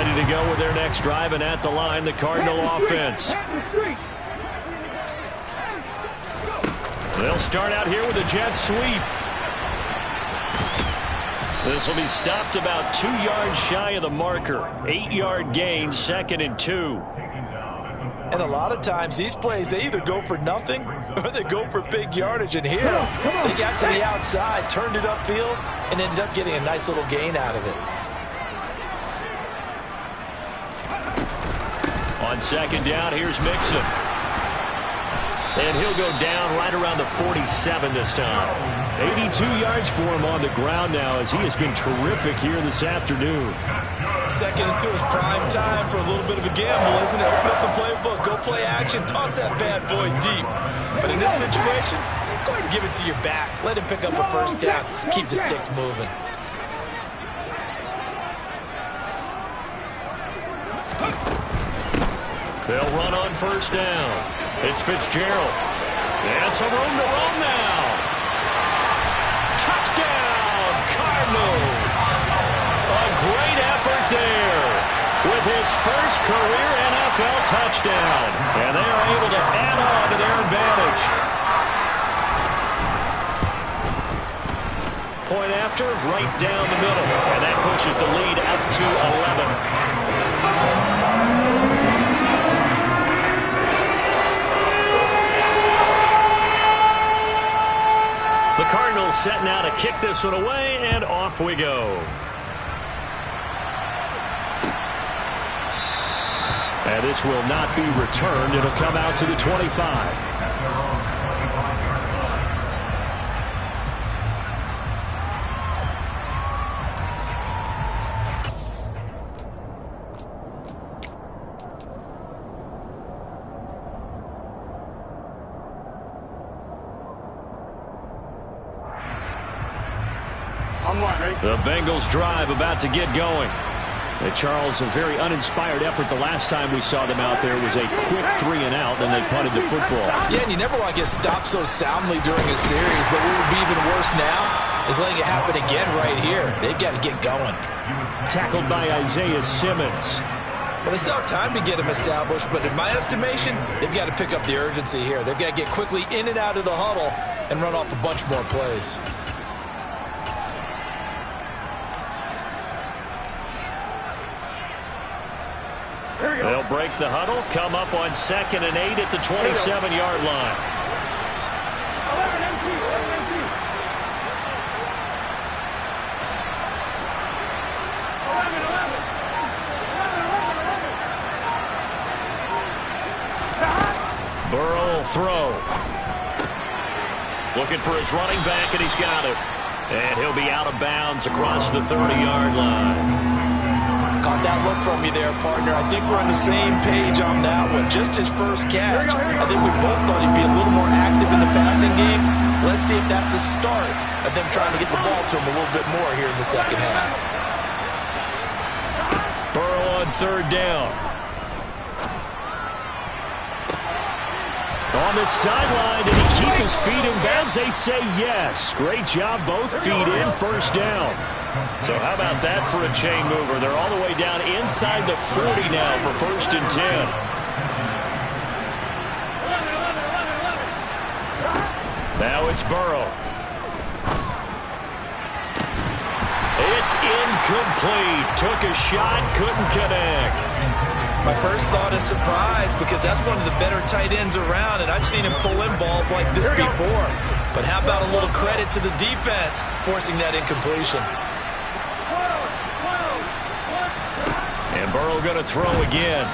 ready to go with their next drive, and at the line, the Cardinal offense. They'll start out here with a jet sweep. This will be stopped about 2 yards shy of the marker. 8-yard gain, 2nd and 2. And a lot of times these plays, they either go for nothing or they go for big yardage. And here, they got to the outside, turned it upfield, and ended up getting a nice little gain out of it. On 2nd down, here's Mixon. And he'll go down right around the 47 this time. 82 yards for him on the ground now, as he has been terrific here this afternoon. 2nd and 2 is prime time for a little bit of a gamble, isn't it? Open up the playbook, go play action, toss that bad boy deep. But in this situation, go ahead and give it to your back. Let him pick up a first down. Keep the sticks moving. They'll run on 1st down. It's Fitzgerald. And some room to roam now. Touchdown, Cardinals. A great effort there with his first career NFL touchdown. And they are able to add on to their advantage. Point after, right down the middle. And that pushes the lead up to 11. The Cardinals setting out to kick this one away, and off we go. And this will not be returned. It'll come out to the 25. The Bengals drive about to get going. Charles, a very uninspired effort the last time we saw them out there was a quick 3-and-out, and they punted the football. Yeah, and you never want to get stopped so soundly during a series, but what would be even worse now is letting it happen again right here. They've got to get going. Tackled by Isaiah Simmons. Well, they still have time to get him established, but in my estimation, they've got to pick up the urgency here. They've got to get quickly in and out of the huddle and run off a bunch more plays. They'll break the huddle, come up on 2nd and 8 at the 27-yard line. Burrow will throw. Looking for his running back, and he's got it. And he'll be out of bounds across the 30-yard line. Caught that look from you there, partner. I think we're on the same page on that one. Just his first catch. I think we both thought he'd be a little more active in the passing game. Let's see if that's the start of them trying to get the ball to him a little bit more here in the second half. Burrow on 3rd down. On the sideline, did he keep his feet in bounds? They say yes. Great job, both feet in, 1st down. So how about that for a chain mover? They're all the way down inside the 40 now for 1st and 10. Now it's Burrow. It's incomplete. Took a shot, couldn't connect. My first thought is surprise, because that's one of the better tight ends around, and I've seen him pull in balls like this before. But how about a little credit to the defense forcing that incompletion? And Burrow going to throw again.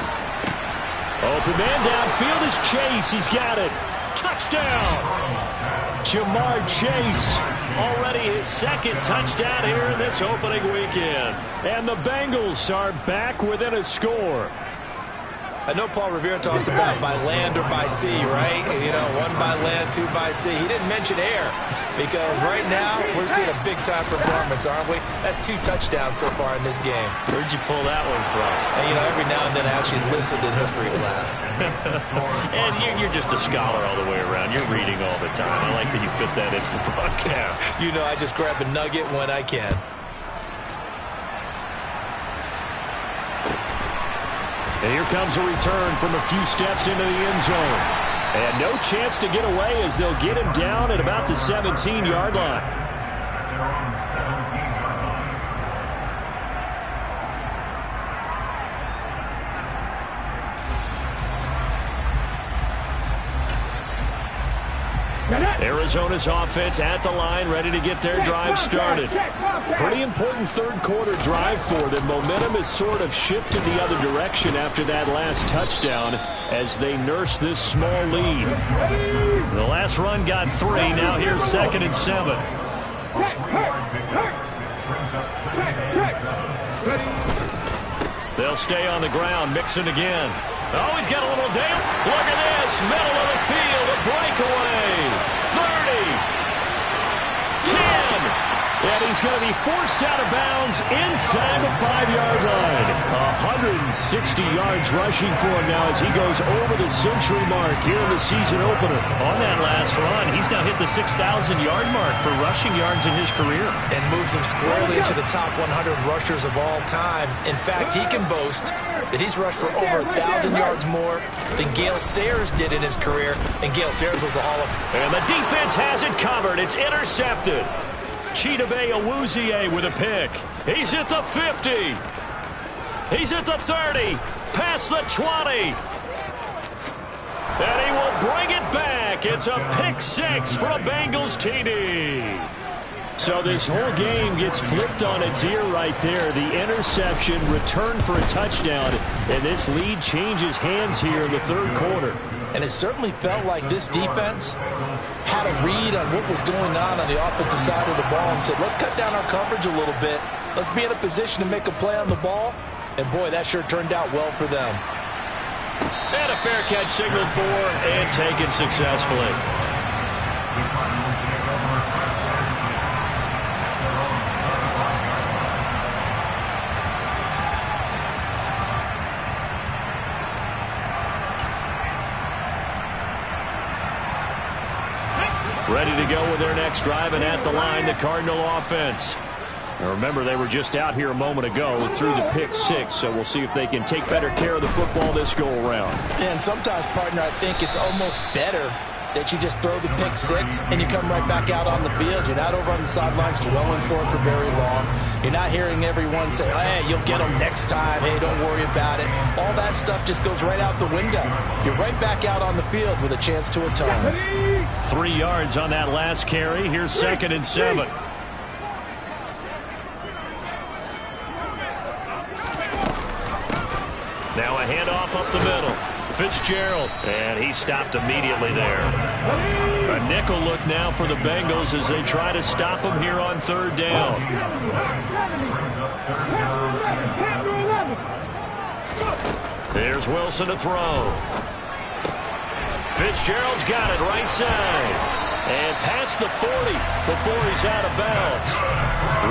Open man downfield is Chase. He's got it. Touchdown. Jamar Chase. Already his 2nd touchdown here in this opening weekend. And the Bengals are back within a score. I know Paul Revere talked about by land or by sea, right? You know, 1 by land, 2 by sea. He didn't mention air, because right now we're seeing a big-time performance, aren't we? That's 2 touchdowns so far in this game. Where'd you pull that one from? And, you know, every now and then I actually listened in history class. And you're just a scholar all the way around. You're reading all the time. I like that you fit that into the broadcast. You know, I just grab a nugget when I can. And here comes a return from a few steps into the end zone. And no chance to get away as they'll get him down at about the 17-yard line. Arizona's offense at the line, ready to get their drive started. Pretty important third quarter drive for them. Momentum has sort of shifted the other direction after that last touchdown as they nurse this small lead. The last run got 3. Now here's 2nd and 7. They'll stay on the ground. Mixon again. Oh, he's got a little down. Look at this. Middle of the field. A breakaway. 30, 10, and he's going to be forced out of bounds inside the 5-yard line. 160 yards rushing for him now as he goes over the century mark here in the season opener. On that last run, he's now hit the 6,000-yard mark for rushing yards in his career. And moves him squarely into the top 100 rushers of all time. In fact, he can boast that he's rushed for over 1,000 yards more than Gale Sayers did in his career, and Gale Sayers was a Hall of Fame. And the defense has it covered. It's intercepted. Chidobe Awuzie with a pick. He's at the 50. He's at the 30. Past the 20. And he will bring it back. It's a pick 6 for a Bengals TD. So this whole game gets flipped on its ear right there. The interception, return for a touchdown, and this lead changes hands here in the third quarter. And it certainly felt like this defense had a read on what was going on the offensive side of the ball and said, let's cut down our coverage a little bit. Let's be in a position to make a play on the ball. And, boy, that sure turned out well for them. And a fair catch signaled for and taken successfully. Ready to go with their next drive, and at the line, the Cardinal offense. Now remember, they were just out here a moment ago through the pick 6, so we'll see if they can take better care of the football this go-around. And sometimes, partner, I think it's almost better that you just throw the pick 6 and you come right back out on the field. You're not over on the sidelines dwelling for it for very long. You're not hearing everyone say, hey, you'll get them next time. Hey, don't worry about it. All that stuff just goes right out the window. You're right back out on the field with a chance to atone. 3 yards on that last carry. Here's 2nd and 7. Now a handoff up the middle. Fitzgerald, and he stopped immediately there. A nickel look now for the Bengals as they try to stop him here on 3rd down. There's Wilson to throw. Fitzgerald's got it right side. And past the 40 before he's out of bounds.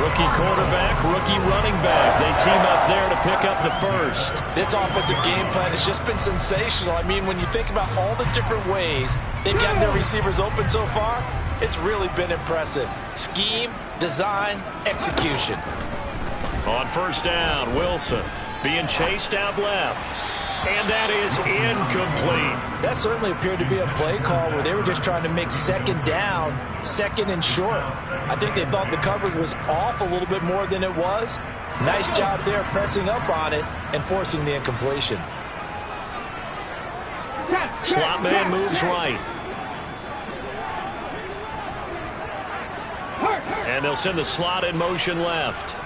Rookie quarterback, rookie running back. They team up there to pick up the first. This offensive game plan has just been sensational. I mean, when you think about all the different ways they've gotten their receivers open so far, it's really been impressive. Scheme, design, execution. On 1st down, Wilson being chased out left. And that is incomplete. That certainly appeared to be a play call where they were just trying to make 2nd down, 2nd and short. I think they thought the coverage was off a little bit more than it was. Nice job there pressing up on it and forcing the incompletion. Slot man moves right. And they'll send the slot in motion left.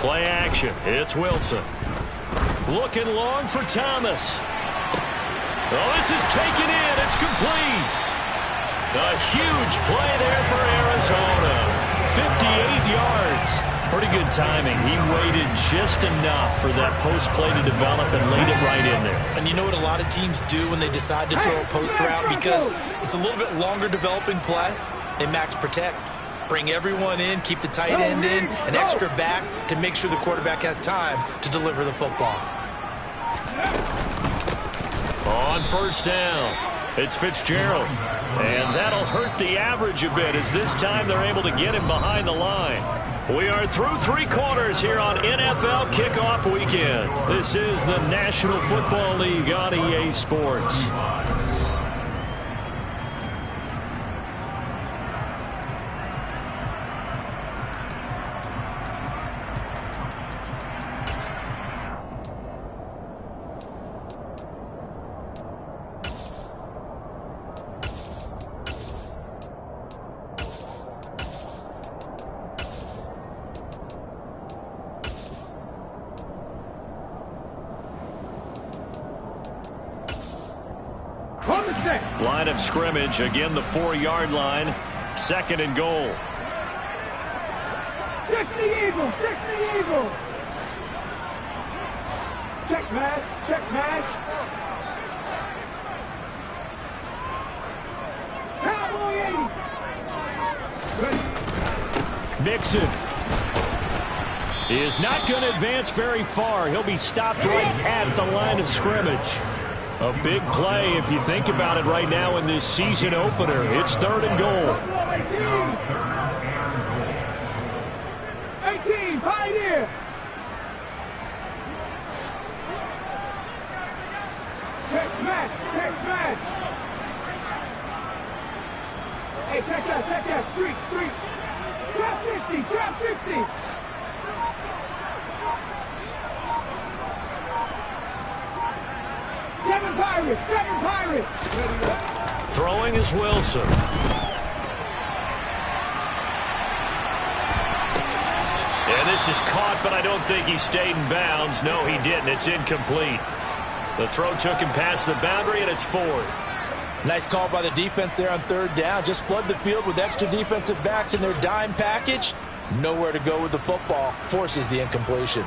Play action. It's Wilson. Looking long for Thomas. Oh, this is taken in. It's complete. A huge play there for Arizona. 58 yards. Pretty good timing. He waited just enough for that post play to develop and laid it right in there. And you know what a lot of teams do when they decide to throw a post route? Because it's a little bit longer developing play. They max protect. Bring everyone in, keep the tight end in, an extra back to make sure the quarterback has time to deliver the football. On 1st down, It's Fitzgerald. And that'll hurt the average a bit as this time they're able to get him behind the line. We are through 3 quarters here on NFL Kickoff Weekend. This is the National Football League on EA Sports. Line of scrimmage, again the 4-yard line, 2nd and goal. Check the Eagles, check the Eagles. Check match. Cowboy 80. Nixon is not going to advance very far. He'll be stopped right at the line of scrimmage. A big play if you think about it right now in this season opener. It's 3rd and goal. 18, Pioneer. Check match. Hey, check that. Street. Trap 50. Seven Pirates. Throwing is Wilson. And this is caught, but I don't think he stayed in bounds. No, he didn't. It's incomplete. The throw took him past the boundary, and it's 4th. Nice call by the defense there on 3rd down. Just flood the field with extra defensive backs in their dime package. Nowhere to go with the football. Forces the incompletion.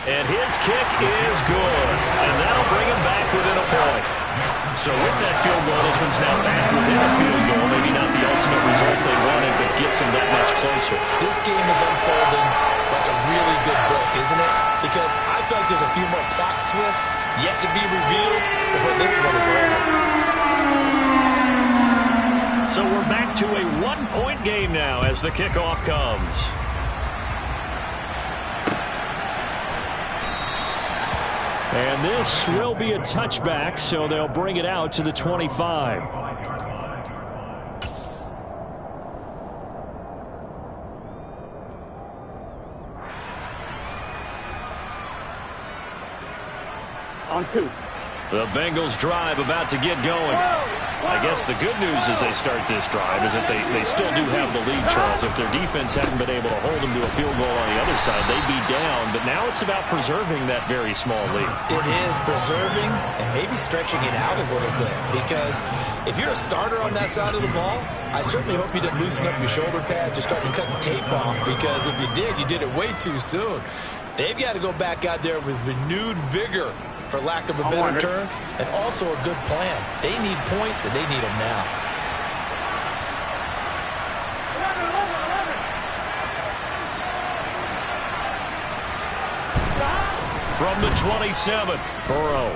And his kick is good. And that'll bring him back within a point. So with that field goal, this one's now back within a field goal. Maybe not the ultimate result they wanted, but gets them that much closer. This game is unfolding like a really good book, isn't it? Because I feel like there's a few more plot twists yet to be revealed before this one is over. So we're back to a 1-point game now as the kickoff comes. And this will be a touchback, so they'll bring it out to the 25. On 2. The Bengals drive about to get going. I guess the good news as they start this drive is that they still do have the lead, Charles. If their defense hadn't been able to hold them to a field goal on the other side, they'd be down. But now it's about preserving that very small lead. It is preserving and maybe stretching it out a little bit. Because if you're a starter on that side of the ball, I certainly hope you didn't loosen up your shoulder pads or start to cut the tape off. Because if you did it way too soon. They've got to go back out there with renewed vigor, for lack of a better term, and also a good plan. They need points, and they need them now. From the 27, Burrow.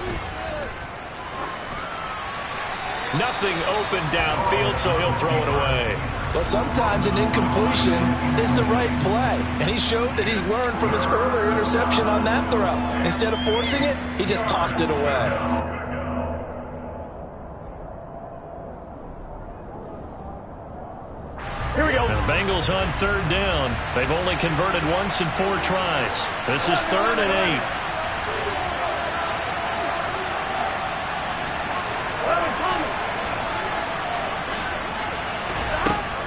Nothing open downfield, so he'll throw it away. Well, sometimes an incompletion is the right play, and he showed that he's learned from his earlier interception on that throw. Instead of forcing it, he just tossed it away. Here we go. And the Bengals on 3rd down. They've only converted once in 4 tries. This is 3rd and 8.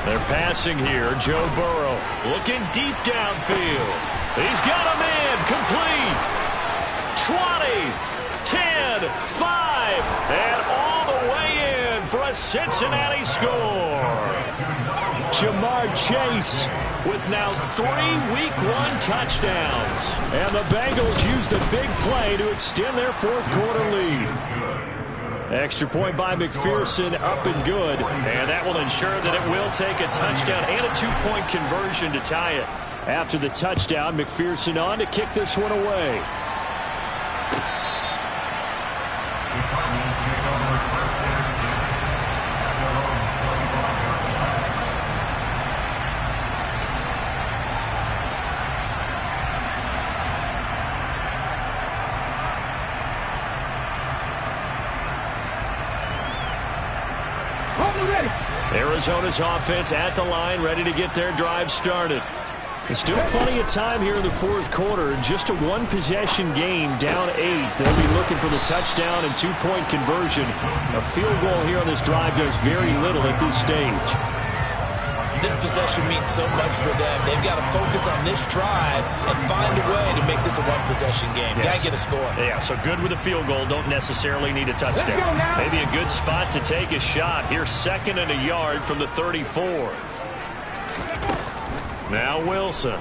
They're passing here. Joe Burrow looking deep downfield. He's got him in. Complete. 20, 10, 5, and all the way in for a Cincinnati score. Jamar Chase with now 3 Week 1 touchdowns. And the Bengals use the big play to extend their 4th quarter lead. Extra point by McPherson, up and good. And that will ensure that it will take a touchdown and a 2-point conversion to tie it. After the touchdown, McPherson on to kick this one away. Arizona's offense at the line, ready to get their drive started. There's still plenty of time here in the fourth quarter. Just a one-possession game, down 8. They'll be looking for the touchdown and two-point conversion. A field goal here on this drive does very little at this stage. This possession means so much for them. They've got to focus on this drive and find a way to make this a one-possession game. Yes. Got to get a score. Yeah, so good with a field goal. Don't necessarily need a touchdown. Maybe a good spot to take a shot. Here's 2nd and a yard from the 34. Now Wilson.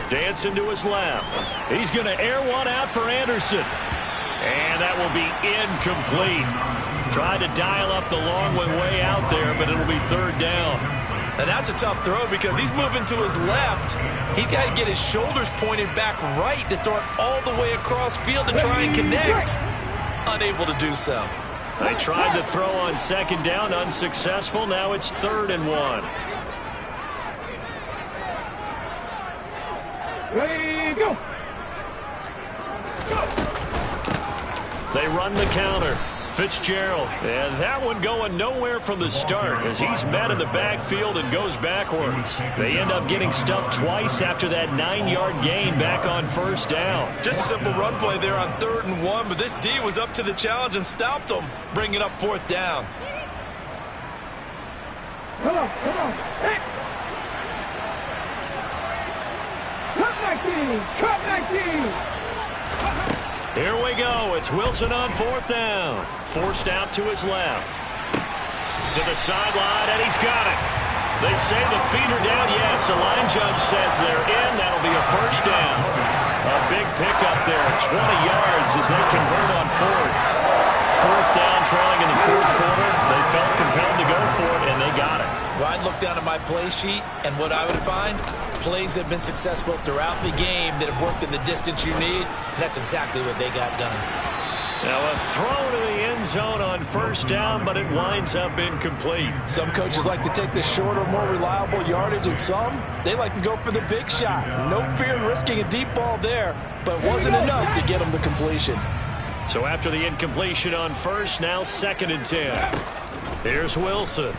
Dancing to his left. He's going to air one out for Anderson. And that will be incomplete. Tried to dial up the long one way out there, but it'll be 3rd down. And that's a tough throw because he's moving to his left. He's got to get his shoulders pointed back right to throw it all the way across field to try and connect. Unable to do so. They tried to throw on 2nd down, unsuccessful. Now it's 3rd and 1. Ready, go. They run the counter. Fitzgerald. And that one going nowhere from the start as he's met in the backfield and goes backwards. They end up getting stuffed twice after that 9-yard gain back on 1st down. Just a simple run play there on 3rd and 1, but this D was up to the challenge and stopped them, bringing up 4th down. Come on. Hey. Cut 19. Here we go. It's Wilson on 4th down. Forced out to his left. To the sideline, and he's got it. They say the feet are down. Yes, the line judge says they're in. That'll be a 1st down. A big pickup there. 20 yards as they convert on 4th. 4th down, trailing in the 4th quarter. They felt compelled to go for it, and they got it. Well, I'd look down at my play sheet, and what I would find, plays have been successful throughout the game that have worked in the distance you need, and that's exactly what they got done. Now a throw to the end zone on 1st down, but it winds up incomplete. Some coaches like to take the shorter, more reliable yardage, and some, they like to go for the big shot. No fear in risking a deep ball there, but it wasn't enough to get them the completion. So after the incompletion on 1st, now 2nd and 10. Here's Wilson.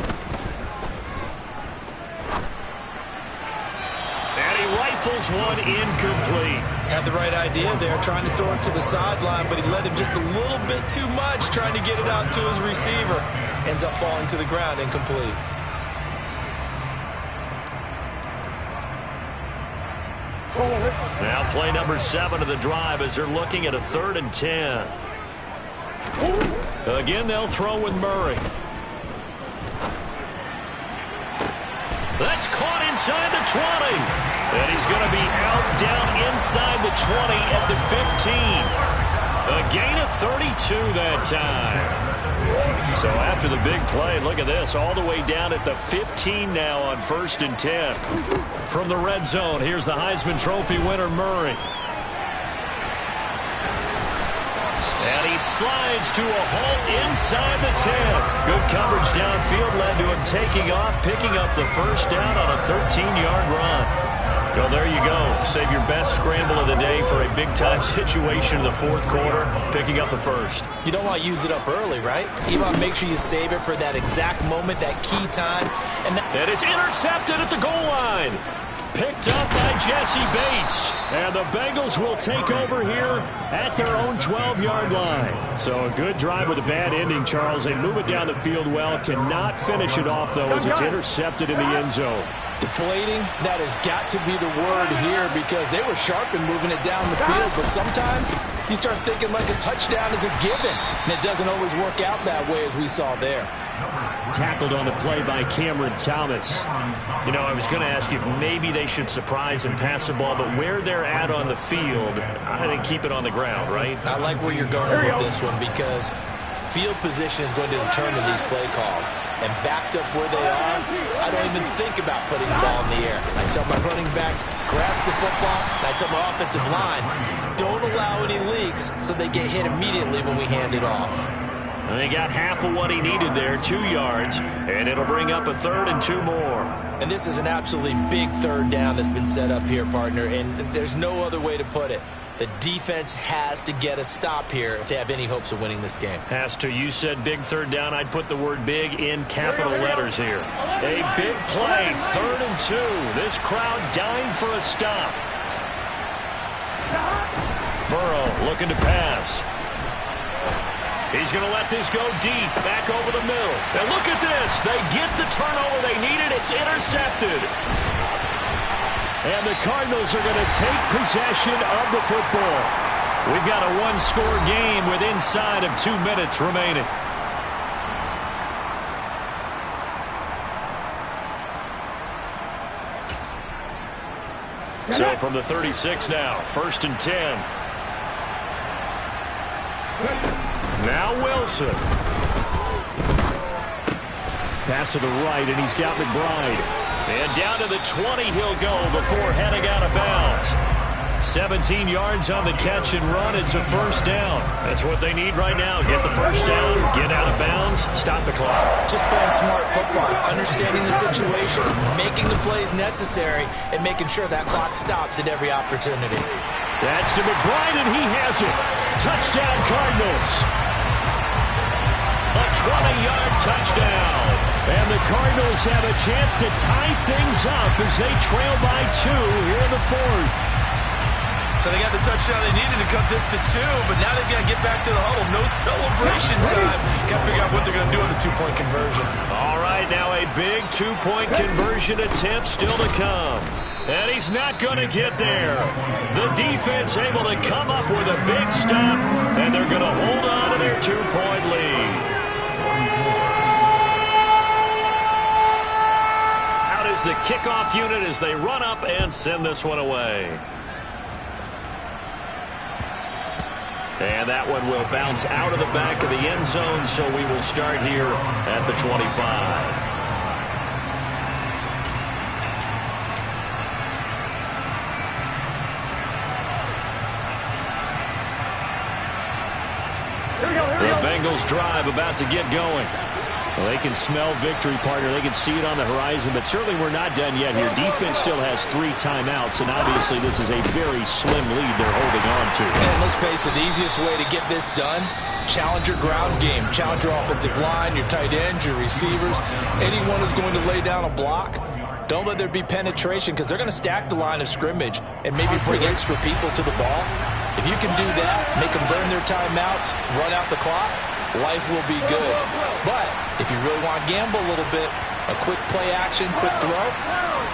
Rifles one incomplete. Had the right idea there, trying to throw it to the sideline, but he led him just a little bit too much, trying to get it out to his receiver. Ends up falling to the ground, incomplete. Now play number 7 of the drive as they're looking at a 3rd and 10. Again, they'll throw with Murray. That's caught inside the 20. And he's going to be out down inside the 20 at the 15. A gain of 32 that time. So after the big play, look at this, all the way down at the 15 now on 1st and 10. From the red zone, here's the Heisman Trophy winner, Murray. And he slides to a halt inside the 10. Good coverage downfield led to him taking off, picking up the 1st down on a 13-yard run. Well, there you go. Save your best scramble of the day for a big-time situation in the 4th quarter, picking up the 1st. You don't want to use it up early, right? You want to make sure you save it for that exact moment, that key time. And it's intercepted at the goal line. Picked up by Jesse Bates. And the Bengals will take over here at their own 12-yard line. So a good drive with a bad ending, Charles. They move it down the field well. Cannot finish it off, though, as it's intercepted in the end zone. Deflating, that has got to be the word here because they were sharp in moving it down the field. But sometimes you start thinking like a touchdown is a given. And it doesn't always work out that way as we saw there. Tackled on the play by Cameron Thomas. You know, I was going to ask you if maybe they should surprise and pass the ball, but where they're at on the field, I think keep it on the ground, right? I like where you're going with this one because field position is going to determine these play calls. And backed up where they are, I don't even think about putting the ball in the air. I tell my running backs, grasp the football, and I tell my offensive line, don't allow any leaks so they get hit immediately when we hand it off. And they got half of what he needed there, 2 yards, and it'll bring up a 3rd and 2 more. And this is an absolutely big 3rd down that's been set up here, partner, and there's no other way to put it. The defense has to get a stop here if they have any hopes of winning this game. Has to. You said big third down. I'd put the word big in capital letters here. A big play, 3rd and 2. This crowd dying for a stop. Burrow looking to pass. He's going to let this go deep, back over the middle. And look at this. They get the turnover they needed. It's intercepted. And the Cardinals are going to take possession of the football. We've got a one-score game with inside of 2 minutes remaining. So from the 36 now, 1st and 10. Now Wilson. Pass to the right, and he's got McBride. And down to the 20 he'll go before heading out of bounds. 17 yards on the catch and run. It's a 1st down. That's what they need right now. Get the 1st down, get out of bounds, stop the clock. Just playing smart football, understanding the situation, making the plays necessary, and making sure that clock stops at every opportunity. That's to McBride, and he has it. Touchdown, Cardinals. A 20-yard touchdown. And the Cardinals have a chance to tie things up as they trail by 2 here in the 4th. So they got the touchdown they needed to cut this to 2, but now they've got to get back to the huddle. No celebration time. Got to figure out what they're going to do with the 2-point conversion. All right, now a big 2-point conversion attempt still to come. And he's not going to get there. The defense able to come up with a big stop, and they're going to hold on to their 2-point lead. The kickoff unit as they run up and send this one away. And that one will bounce out of the back of the end zone, so we will start here at the 25. The Bengals drive about to get going. Well, they can smell victory, partner. They can see it on the horizon, but certainly we're not done yet here. Defense still has 3 timeouts, and obviously this is a very slim lead they're holding on to. And let's face it, the easiest way to get this done, challenge your ground game. Challenge your offensive line, your tight ends, your receivers, anyone who's going to lay down a block. Don't let there be penetration because they're going to stack the line of scrimmage and maybe bring extra people to the ball. If you can do that, make them burn their timeouts, run out the clock, life will be good. But if you really want to gamble a little bit, a quick play action, quick throw,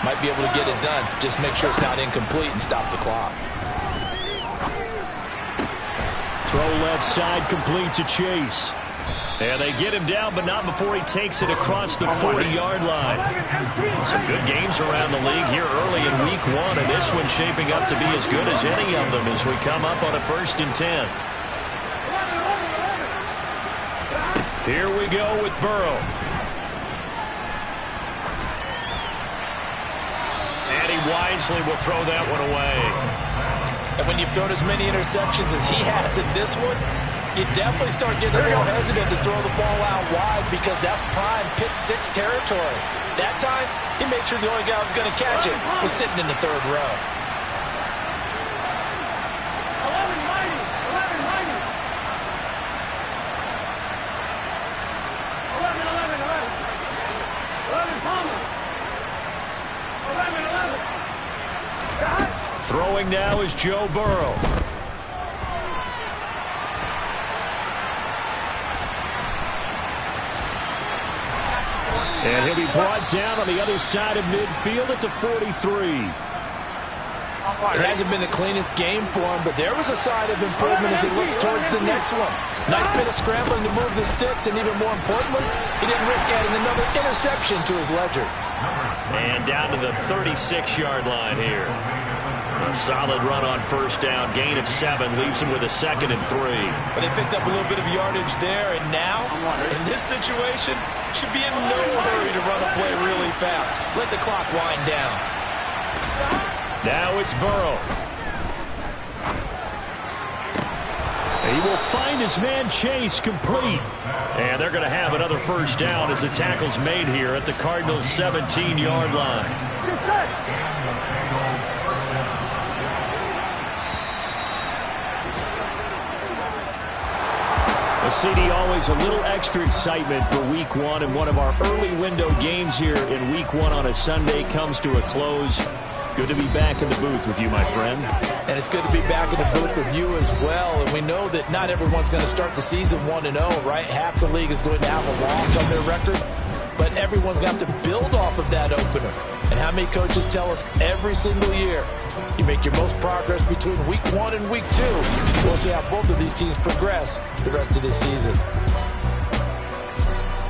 might be able to get it done. Just make sure it's not incomplete and stop the clock. Throw left side complete to Chase. And they get him down, but not before he takes it across the 40-yard line. Some good games around the league here early in week 1, and this one's shaping up to be as good as any of them as we come up on a 1st and 10. Here we go with Burrow. And he wisely will throw that one away. And when you've thrown as many interceptions as he has in this one, you definitely start getting a little hesitant to throw the ball out wide because that's prime pick 6 territory. That time, he made sure the only guy who was going to catch it was sitting in the 3rd row. Throwing now is Joe Burrow. And he'll be brought down on the other side of midfield at the 43. It hasn't been the cleanest game for him, but there was a sign of improvement as he looks towards the next one. Nice bit of scrambling to move the sticks, and even more importantly, he didn't risk adding another interception to his ledger. And down to the 36-yard line here. A solid run on 1st down. Gain of 7 leaves him with a 2nd and 3. But they picked up a little bit of yardage there, and now, in this situation, should be in no hurry to run a play really fast. Let the clock wind down. Now it's Burrow. He will find his man Chase complete. And they're going to have another 1st down as the tackle's made here at the Cardinals' 17-yard line. Well, CD, always a little extra excitement for Week 1, and one of our early window games here in Week 1 on a Sunday comes to a close. Good to be back in the booth with you, my friend. And it's good to be back in the booth with you as well. And we know that not everyone's going to start the season 1-0, right? Half the league is going to have a loss on their record. But everyone's got to build off of that opener. And how many coaches tell us every single year, you make your most progress between Week 1 and Week 2. We'll see how both of these teams progress the rest of this season.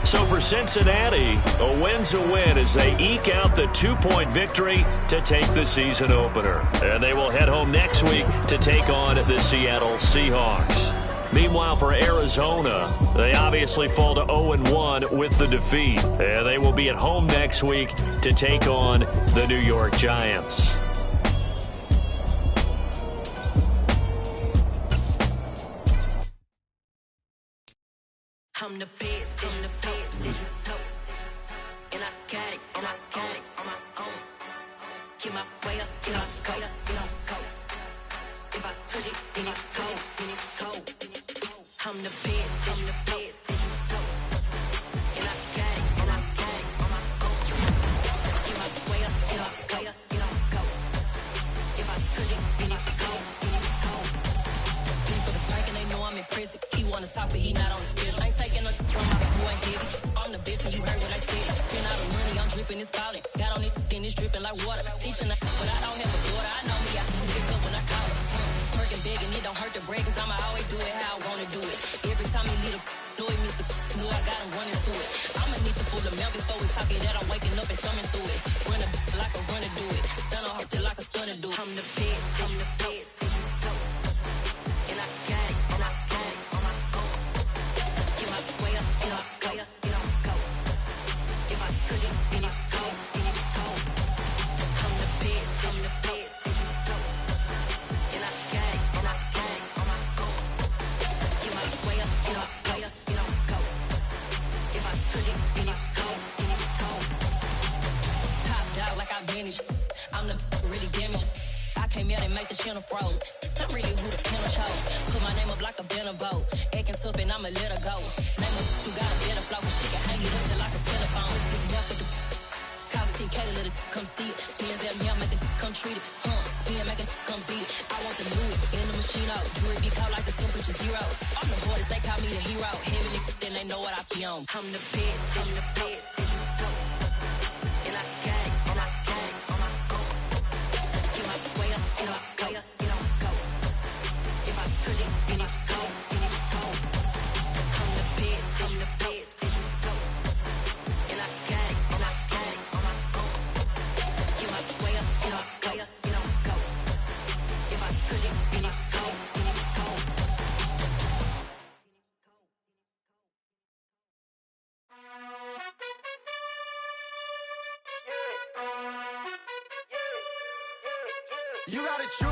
So for Cincinnati, a win's a win as they eke out the 2-point victory to take the season opener. And they will head home next week to take on the Seattle Seahawks. Meanwhile, for Arizona, they obviously fall to 0-1 with the defeat. And they will be at home next week to take on the New York Giants. I'm the best, and you know. And I got it on my own. Get my way up, get my go. If I touch it, then it's cold. I'm the best, and you know. And I got it on my own. Get my way up, get my go. If I touch it, then it's cold. For the park and they know I'm impressive. He wanna talk, but he not on the schedule. I ain't taking no from my boy heavy. I'm the best, and you heard what I said. Spend all the money, I'm dripping, it's falling. Got on it, then it's dripping like water. Teaching her, but I don't have a daughter. I know me, I can pick up when I call her. Working big, and it don't hurt to break, cause I'ma always do it how I wanna do it. Every time he lead a know it means the know I got him running to it. I'ma need to pull the milk before we talk it that I'm waking up and thumbing through it. Run a like a runner do it. Stun on her till like a stunner do it. I'm the best, and I got it, and I got it on my own. Get my way up, get my go. If I touch it, then it's cold. I'm the best, and you know. And I got it on my own. Get my way up, get my go. If I touch it, then it's cold. Top dog like I manage. I'm the really damaged. I came out and make the channel froze. I'm really who the panel chose. Put my name up like a banner boat. Acting tough and I'ma let her go. Name her who got a better flow. She can hang it up just like a telephone. Cost 10K to let it come see it. Hands at me, I make it come treat it. Spin, make it come beat it. I want the new in the machine out. Jewelry be caught like the temperature 0. I'm the hardest, they call me the hero. Heavy then they know what I be on. I'm the best, and you know. And I got it on my own. Get my way up, get my go. If I touch it, then it's cold. I'm the best, and you know. And I got it on my own. Get my way up, get my go. If I touch it, then it's cold. You gotta choose.